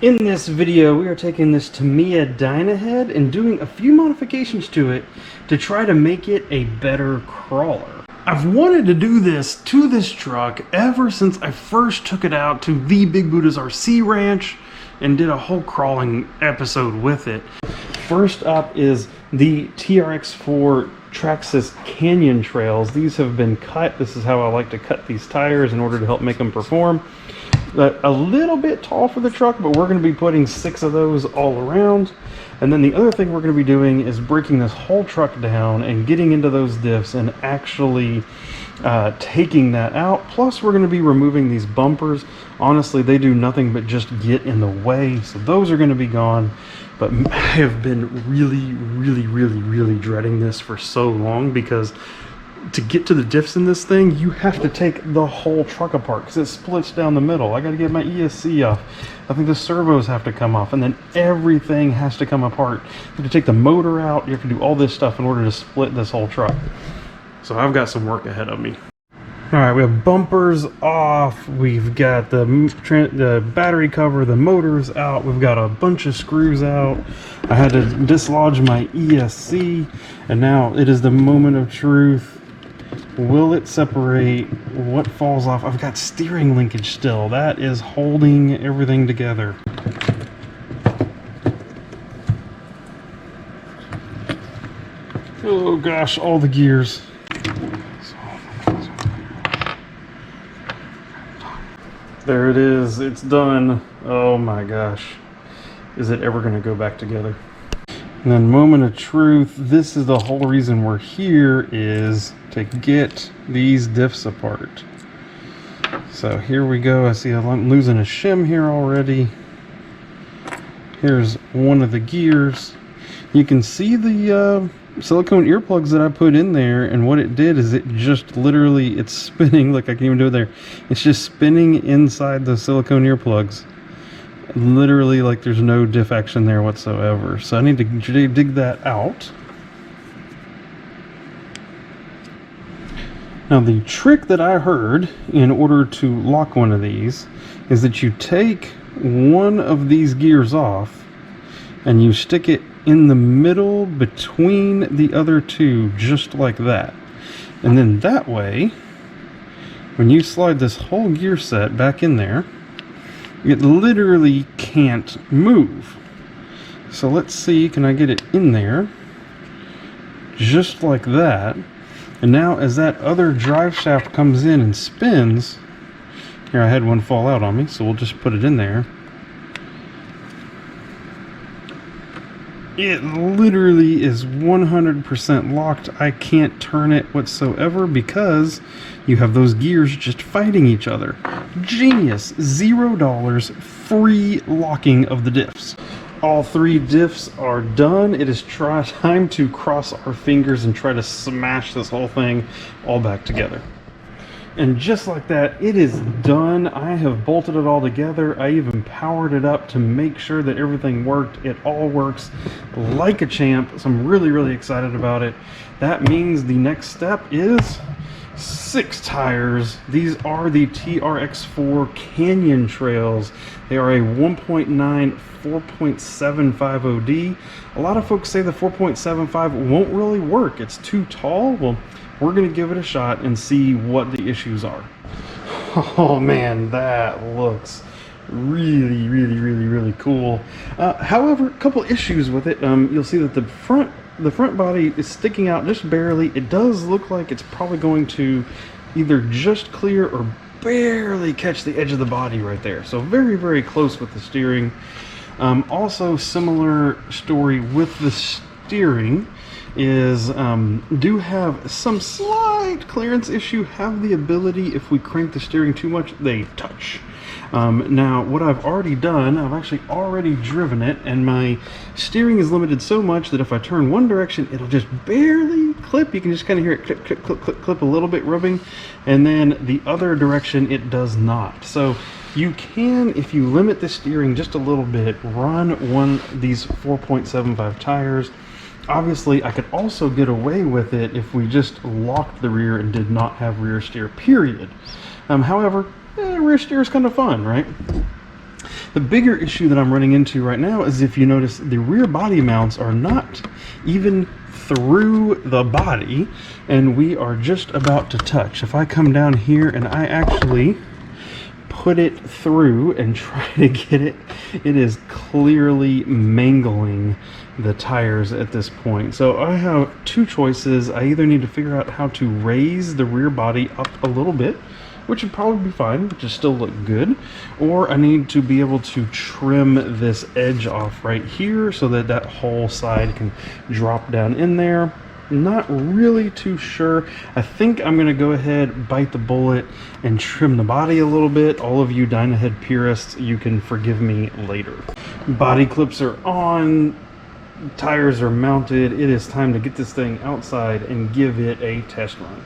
In this video, we are taking this Tamiya Dynahead and doing a few modifications to it to try to make it a better crawler. I've wanted to do this to this truck ever since I first took it out to the Big Buddha's RC Ranch and did a whole crawling episode with it. First up is the TRX4 Traxxas Canyon Trails. These have been cut. This is how I like to cut these tires in order to help make them perform. A little bit tall for the truck, but we're going to be putting 6 of those all around. And then the other thing we're going to be doing is breaking this whole truck down and getting into those diffs and actually taking that out. Plus we're going to be removing these bumpers. Honestly, they do nothing but just get in the way, so those are going to be gone. But I have been really dreading this for so long, because to get to the diffs in this thing, you have to take the whole truck apart because it splits down the middle. I got to get my ESC off. I think the servos have to come off, and then everything has to come apart. You have to take the motor out. You have to do all this stuff in order to split this whole truck. So I've got some work ahead of me. All right, we have bumpers off. We've got the battery cover, the motors out. We've got a bunch of screws out. I had to dislodge my ESC, and now it is the moment of truth. Will it separate? What falls off? I've got steering linkage still. That is holding everything together. Oh gosh, all the gears. There it is. It's done. Oh my gosh. Is it ever going to go back together? And then moment of truth, this is the whole reason we're here, is to get these diffs apart. So here we go. I see I'm losing a shim here already. Here's one of the gears. You can see the silicone earplugs that I put in there, and what it did is it just literally, it's spinning. Look, I can even do it there. It's just spinning inside the silicone earplugs. Literally, like, there's no diff action there whatsoever. So I need to dig that out. Now the trick that I heard in order to lock one of these is that you take one of these gears off and you stick it in the middle between the other two, just like that. And then that way, when you slide this whole gear set back in there, it literally can't move. So let's see, can I get it in there? Just like that. And now as that other drive shaft comes in and spins, here I had one fall out on me, so we'll just put it in there. It literally is 100% locked. I can't turn it whatsoever because you have those gears just fighting each other. Genius. $0 free locking of the diffs. All 3 diffs are done. It is time to cross our fingers and try to smash this whole thing all back together. And just like that, it is done. I have bolted it all together. I even powered it up to make sure that everything worked. It all works like a champ, so I'm really excited about it. That means the next step is 6 tires. These are the TRX4 Canyon Trails. They are a 1.9 4.75 OD. A lot of folks say the 4.75 won't really work. It's too tall. Well, we're going to give it a shot and see what the issues are. Oh man, that looks really cool. However, a couple issues with it. You'll see that the front body is sticking out just barely. It does look like it's probably going to either just clear or barely catch the edge of the body right there. So very close with the steering. Also, similar story with the steering is do have some slight clearance issue. Have the ability, if we crank the steering too much, they touch. Now what I've already done, I've actually already driven it, and my steering is limited so much that if I turn one direction, it'll just barely clip. You can just kind of hear it clip a little bit rubbing, and then the other direction it does not. So you can, if you limit the steering just a little bit, run one of these 4.75 tires. Obviously, I could also get away with it if we just locked the rear and did not have rear steer, period. However, rear steer is kind of fun, right? The bigger issue that I'm running into right now is, if you notice, the rear body mounts are not even through the body, and we are just about to touch. If I come down here and I actually put it through and try to get it, it is clearly mangling the tires at this point. So I have two choices. I either need to figure out how to raise the rear body up a little bit, which would probably be fine, but just still look good, or I need to be able to trim this edge off right here so that that whole side can drop down in there. Not really too sure. I think I'm gonna go ahead, bite the bullet, and trim the body a little bit. All of you Dynahead purists, you can forgive me later. Body clips are on, tires are mounted. It is time to get this thing outside and give it a test run.